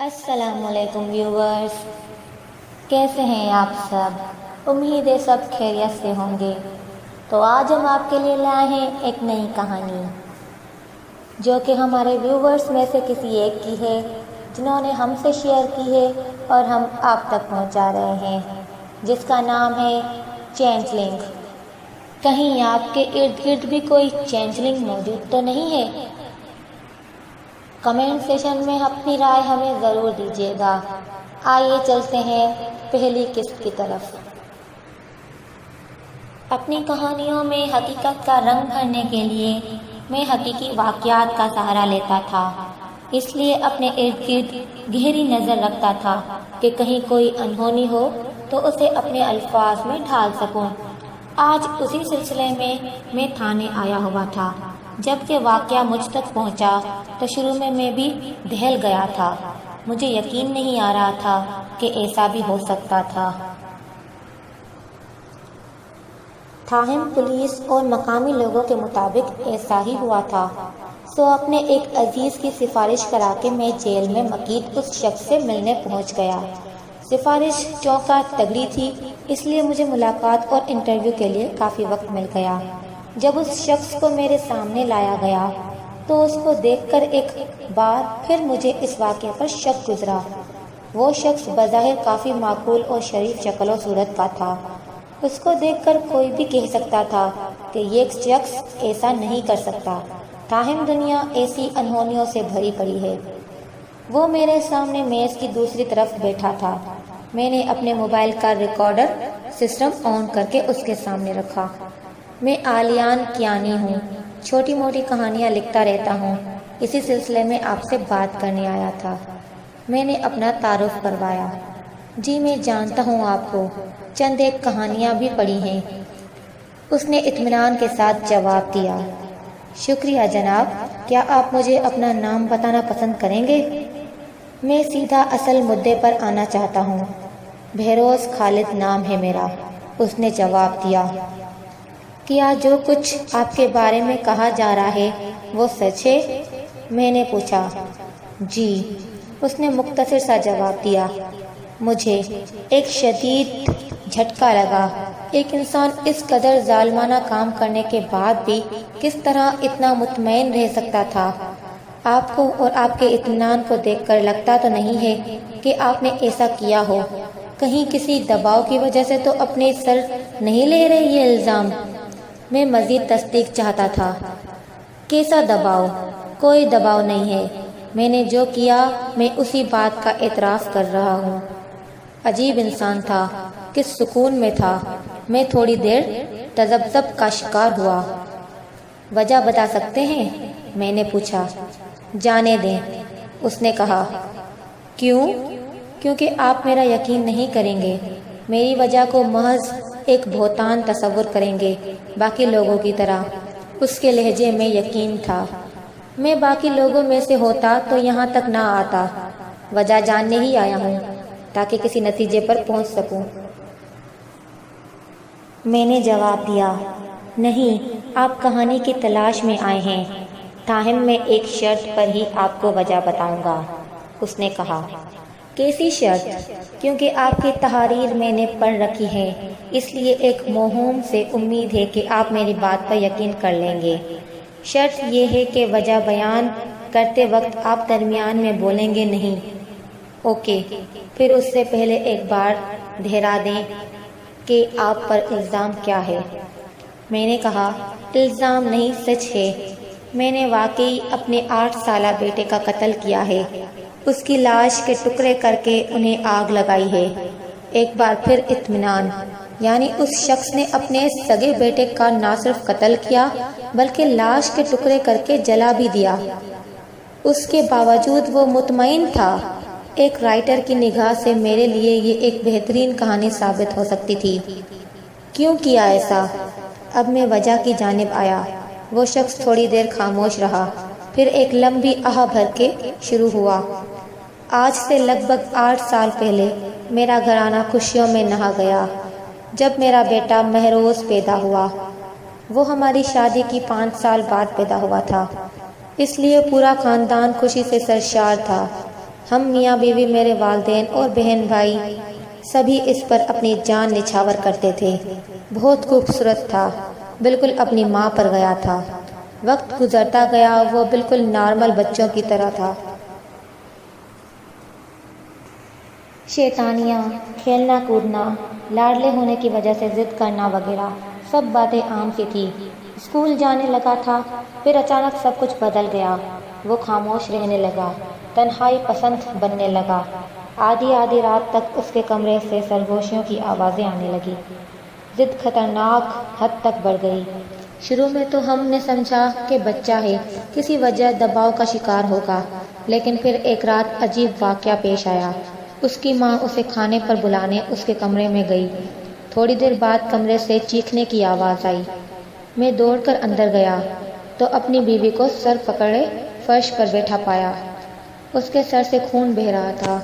السلام علیکم ویورز، کیسے ہیں آپ سب؟ امید ہے سب خیریت سے ہوں گے۔ تو آج ہم آپ کے لیے لائے ہیں ایک نئی کہانی جو کہ ہمارے ویورز میں سے کسی ایک کی ہے، جنہوں نے ہم سے شیئر کی ہے اور ہم آپ تک پہنچا رہے ہیں، جس کا نام ہے چینجلنگ۔ کہیں آپ کے ارد گرد بھی کوئی چینجلنگ موجود تو نہیں ہے؟ کمنٹ سیشن میں اپنی رائے ہمیں ضرور دیجیے گا۔ آئیے چلتے ہیں پہلی قسط کی طرف۔ اپنی کہانیوں میں حقیقت کا رنگ بھرنے کے لیے میں حقیقی واقعات کا سہارا لیتا تھا، اس لیے اپنے ارد گرد گہری نظر رکھتا تھا کہ کہیں کوئی انہونی ہو تو اسے اپنے الفاظ میں ڈھال سکوں۔ آج اسی سلسلے میں تھانے آیا ہوا تھا۔ جب کہ واقعہ مجھ تک پہنچا تو شروع میں بھی دہل گیا تھا۔ مجھے یقین نہیں آ رہا تھا کہ ایسا بھی ہو سکتا تھا۔ تاہم پولیس اور مقامی لوگوں کے مطابق ایسا ہی ہوا تھا۔ سو اپنے ایک عزیز کی سفارش کرا کے میں جیل میں مقید اس شخص سے ملنے پہنچ گیا۔ سفارش چونکہ تگڑی تھی، اس لیے مجھے ملاقات اور انٹرویو کے لیے کافی وقت مل گیا۔ جب اس شخص کو میرے سامنے لایا گیا تو اس کو دیکھ کر ایک بار پھر مجھے اس واقعے پر شک گزرا۔ وہ شخص بظاہر کافی معقول اور شریف شکل و صورت کا تھا۔ اس کو دیکھ کر کوئی بھی کہہ سکتا تھا کہ یہ شخص ایسا نہیں کر سکتا، تاہم دنیا ایسی انہونیوں سے بھری پڑی ہے۔ وہ میرے سامنے میز کی دوسری طرف بیٹھا تھا۔ میں نے اپنے موبائل کا ریکارڈر سسٹم آن کر کے اس کے سامنے رکھا۔ میں آلیان کیانی ہوں، چھوٹی موٹی کہانیاں لکھتا رہتا ہوں، اسی سلسلے میں آپ سے بات کرنے آیا تھا۔ میں نے اپنا تعارف کروایا۔ جی میں جانتا ہوں آپ کو، چند ایک کہانیاں بھی پڑھی ہیں۔ اس نے اطمینان کے ساتھ جواب دیا۔ شکریہ جناب، کیا آپ مجھے اپنا نام بتانا پسند کریں گے؟ میں سیدھا اصل مدعے پر آنا چاہتا ہوں۔ بہروز خالد نام ہے میرا، اس نے جواب دیا۔ کیا جو کچھ آپ کے بارے میں کہا جا رہا ہے وہ سچ ہے؟ میں نے پوچھا۔ جی، اس نے مختصر سا جواب دیا۔ مجھے ایک شدید جھٹکا لگا۔ ایک انسان اس قدر ظالمانہ کام کرنے کے بعد بھی کس طرح اتنا مطمئن رہ سکتا تھا؟ آپ کو اور آپ کے اطمینان کو دیکھ کر لگتا تو نہیں ہے کہ آپ نے ایسا کیا ہو؟ کہیں کسی دباؤ کی وجہ سے تو اپنے سر نہیں لے رہے یہ الزام؟ میں مزید تصدیق چاہتا تھا۔ کیسا دباؤ؟ کوئی دباؤ نہیں ہے۔ میں نے جو کیا میں اسی بات کا اعتراف کر رہا ہوں۔ عجیب انسان تھا، کس سکون میں تھا۔ میں تھوڑی دیر تذبذب کا شکار ہوا۔ وجہ بتا سکتے ہیں؟ میں نے پوچھا۔ جانے دیں، اس نے کہا۔ کیوں؟ کیونکہ آپ میرا یقین نہیں کریں گے۔ میری وجہ کو محض ایک بہتان تصور کریں گے، باقی لوگوں کی طرح۔ اس کے لہجے میں یقین تھا۔ میں باقی لوگوں میں سے ہوتا تو یہاں تک نہ آتا۔ وجہ جاننے ہی آیا ہوں تاکہ کسی نتیجے پر پہنچ سکوں۔ میں نے جواب دیا۔ نہیں، آپ کہانی کی تلاش میں آئے ہیں، تاہم میں ایک شرط پر ہی آپ کو وجہ بتاؤں گا، اس نے کہا۔ کیسی شرط؟ کیونکہ آپ کی تحریر میں نے پڑھ رکھی ہے، اس لیے ایک موہوم سے امید ہے کہ آپ میری بات پر یقین کر لیں گے۔ شرط یہ ہے کہ وجہ بیان کرتے وقت آپ درمیان میں بولیں گے نہیں۔ اوکے، پھر اس سے پہلے ایک بار دہرا دیں کہ آپ پر الزام کیا ہے۔ میں نے کہا، الزام نہیں، سچ ہے۔ میں نے واقعی اپنے 8 سالہ بیٹے کا قتل کیا ہے، اس کی لاش کے ٹکڑے کر کے انہیں آگ لگائی ہے۔ ایک بار پھر اطمینان، یعنی اس شخص نے اپنے سگے بیٹے کا نہ صرف قتل کیا بلکہ لاش کے ٹکڑے کر کے جلا بھی دیا۔ اس کے باوجود وہ مطمئن تھا۔ ایک رائٹر کی نگاہ سے میرے لیے یہ ایک بہترین کہانی ثابت ہو سکتی تھی۔ کیوں کیا ایسا؟ اب میں وجہ کی جانب آیا۔ وہ شخص تھوڑی دیر خاموش رہا، پھر ایک لمبی آہ بھر کے شروع ہوا۔ آج سے لگ بھگ 8 سال پہلے میرا گھرانہ خوشیوں میں نہا گیا جب میرا بیٹا مہروز پیدا ہوا۔ وہ ہماری شادی کی 5 سال بعد پیدا ہوا تھا، اس لیے پورا خاندان خوشی سے سرشار تھا۔ ہم میاں بیوی، میرے والدین اور بہن بھائی سبھی اس پر اپنی جان نچھاور کرتے تھے۔ بہت خوبصورت تھا، بالکل اپنی ماں پر گیا تھا۔ وقت گزرتا گیا، وہ بالکل نارمل بچوں کی طرح تھا۔ شیطانیاں، کھیلنا کودنا، لاڈلے ہونے کی وجہ سے ضد کرنا وغیرہ سب باتیں عام سی تھی۔ اسکول جانے لگا تھا، پھر اچانک سب کچھ بدل گیا۔ وہ خاموش رہنے لگا، تنہائی پسند بننے لگا۔ آدھی آدھی رات تک اس کے کمرے سے سرگوشیوں کی آوازیں آنے لگی۔ ضد خطرناک حد تک بڑھ گئی۔ شروع میں تو ہم نے سمجھا کہ بچہ ہے، کسی وجہ دباؤ کا شکار ہوگا، لیکن پھر ایک رات عجیب واقعہ پیش آیا۔ اس کی ماں اسے کھانے پر بلانے اس کے کمرے میں گئی۔ تھوڑی دیر بعد کمرے سے چیخنے کی آواز آئی۔ میں دوڑ کر اندر گیا تو اپنی بیوی کو سر پکڑے فرش پر بیٹھا پایا۔ اس کے سر سے خون بہہ رہا تھا۔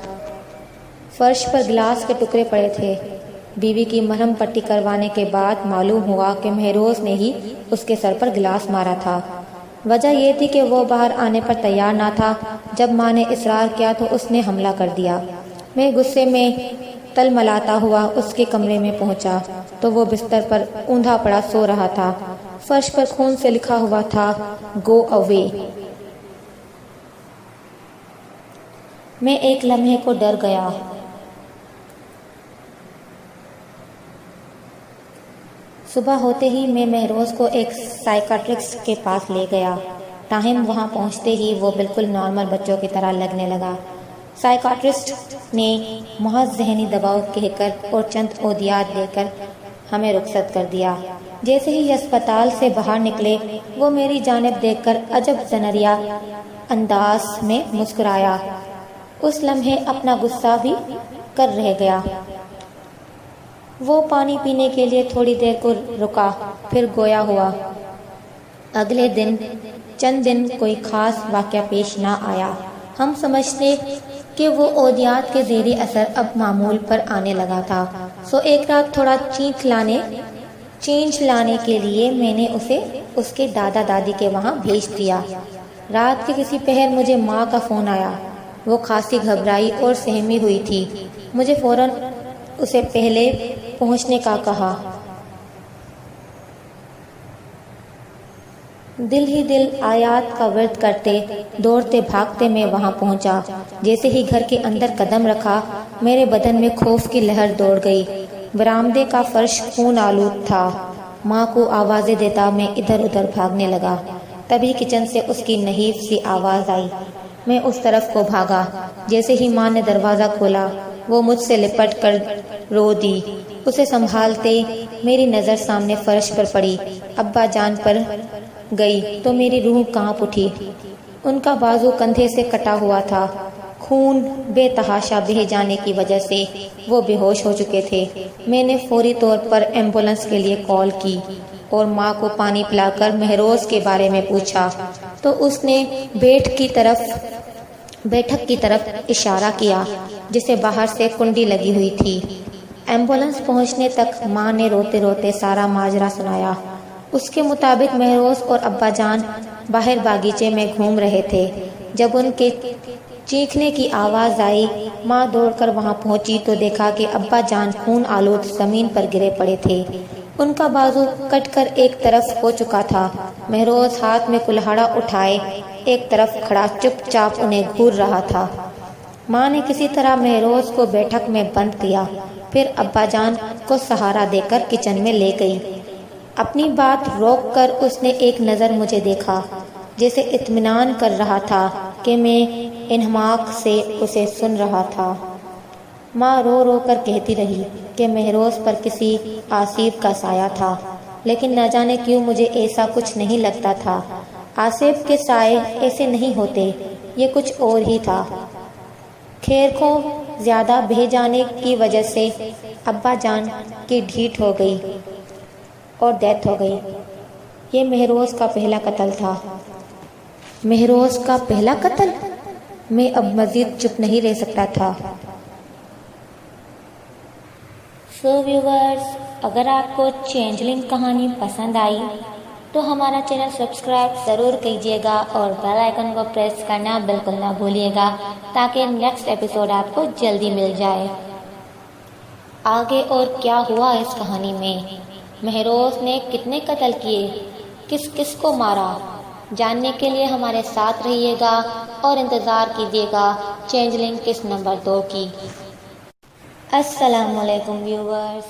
فرش پر گلاس کے ٹکڑے پڑے تھے۔ بیوی کی مرہم پٹی کروانے کے بعد معلوم ہوا کہ مہروز نے ہی اس کے سر پر گلاس مارا تھا۔ وجہ یہ تھی کہ وہ باہر آنے پر تیار نہ تھا۔ جب ماں نے اصرار کیا تو اس نے حملہ کر دیا۔ میں غصے میں تلملاتا ہوا اس کے کمرے میں پہنچا تو وہ بستر پر اوندھا پڑا سو رہا تھا۔ فرش پر خون سے لکھا ہوا تھا، "گو اوے"۔ میں ایک لمحے کو ڈر گیا۔ صبح ہوتے ہی میں مہروز کو ایک سائیکاٹرسٹ کے پاس لے گیا، تاہم وہاں پہنچتے ہی وہ بالکل نارمل بچوں کی طرح لگنے لگا۔ سائیکاٹرسٹ نے محض ذہنی دباؤ کہہ کر اور چند ادویات دے کر ہمیں رخصت کر دیا۔ جیسے ہی اسپتال سے باہر نکلے، وہ میری جانب دیکھ کر عجب زنریہ انداز میں مسکرایا۔ اس لمحے اپنا غصہ بھی کر رہ گیا۔ وہ پانی پینے کے لیے تھوڑی دیر کو رکا، پھر گویا ہوا۔ اگلے چند دن کوئی خاص واقعہ پیش نہ آیا۔ ہم سمجھتے کہ وہ ادویات کے زیر اثر اب معمول پر آنے لگا تھا، سو ایک رات تھوڑا چینج لانے کے لیے میں نے اسے اس کے دادا دادی کے وہاں بھیج دیا۔ رات کے کسی پہر مجھے ماں کا فون آیا۔ وہ خاصی گھبرائی اور سہمی ہوئی تھی۔ مجھے فوراً اسے پہلے پہنچنے کا کہا۔ دل ہی دل آیات کا ورد کرتے، دوڑتے بھاگتے میں وہاں پہنچا۔ جیسے ہی گھر کے اندر قدم رکھا، میرے بدن میں خوف کی لہر دوڑ گئی۔ برآمدے کا فرش خون آلود تھا۔ ماں کو آوازیں دیتا میں ادھر ادھر بھاگنے لگا۔ تبھی کچن سے اس کی نحیف سی آواز آئی۔ میں اس طرف کو بھاگا۔ جیسے ہی ماں نے دروازہ کھولا، وہ مجھ سے لپٹ کر رو دی۔ اسے سنبھالتے میری نظر سامنے فرش پر پڑی۔ ابا جان پر گئی تو میری روح کانپ اٹھی۔ ان کا بازو کندھے سے کٹا ہوا تھا۔ خون بے تحاشا بہہ جانے کی وجہ سے وہ بے ہوش ہو چکے تھے۔ میں نے فوری طور پر ایمبولینس کے لیے کال کی اور ماں کو پانی پلا کر مہروز کے بارے میں پوچھا تو اس نے بیٹھک کی طرف اشارہ کیا جسے باہر سے کنڈی لگی ہوئی تھی۔ ایمبولینس پہنچنے تک ماں نے روتے روتے سارا ماجرا سنایا۔ اس کے مطابق مہروز اور ابا جان باہر باغیچے میں گھوم رہے تھے۔ جب ان کے چیخنے کی آواز آئی، ماں دوڑ کر وہاں پہنچی تو دیکھا کہ ابا جان خون آلود زمین پر گرے پڑے تھے۔ ان کا بازو کٹ کر ایک طرف ہو چکا تھا۔ مہروز ہاتھ میں کلہاڑا اٹھائے ایک طرف کھڑا چپ چاپ انہیں گھور رہا تھا۔ ماں نے کسی طرح مہروز کو بیٹھک میں بند کیا، پھر ابا جان کو سہارا دے کر کچن میں لے گئی۔ اپنی بات روک کر اس نے ایک نظر مجھے دیکھا، جیسے اطمینان کر رہا تھا کہ میں انہماک سے اسے سن رہا تھا۔ ماں رو رو کر کہتی رہی کہ مہروز پر کسی آصف کا سایہ تھا، لیکن نہ جانے کیوں مجھے ایسا کچھ نہیں لگتا تھا۔ آصف کے سائے ایسے نہیں ہوتے، یہ کچھ اور ہی تھا۔ خیر زیادہ بہہ جانے کی وجہ سے ابا جان کی ڈھیٹ ہو گئی اور ڈیتھ ہو گئی۔ یہ مہروز کا پہلا قتل تھا۔ مہروز کا پہلا قتل؟ میں اب مزید چپ نہیں رہ سکتا تھا۔ سو ویورز، اگر آپ کو چینجلنگ کہانی پسند آئی تو ہمارا چینل سبسکرائب ضرور کیجیے گا اور بیل آئیکن کو پریس کرنا بالکل نہ بھولیے گا تاکہ نیکسٹ ایپیسوڈ آپ کو جلدی مل جائے۔ آگے اور کیا ہوا اس کہانی میں، مہروز نے کتنے قتل کیے، کس کس کو مارا، جاننے کے لیے ہمارے ساتھ رہیے گا اور انتظار کیجیے گا چینجلنگ قسط نمبر 2 کی۔ السلام علیکم ویورز،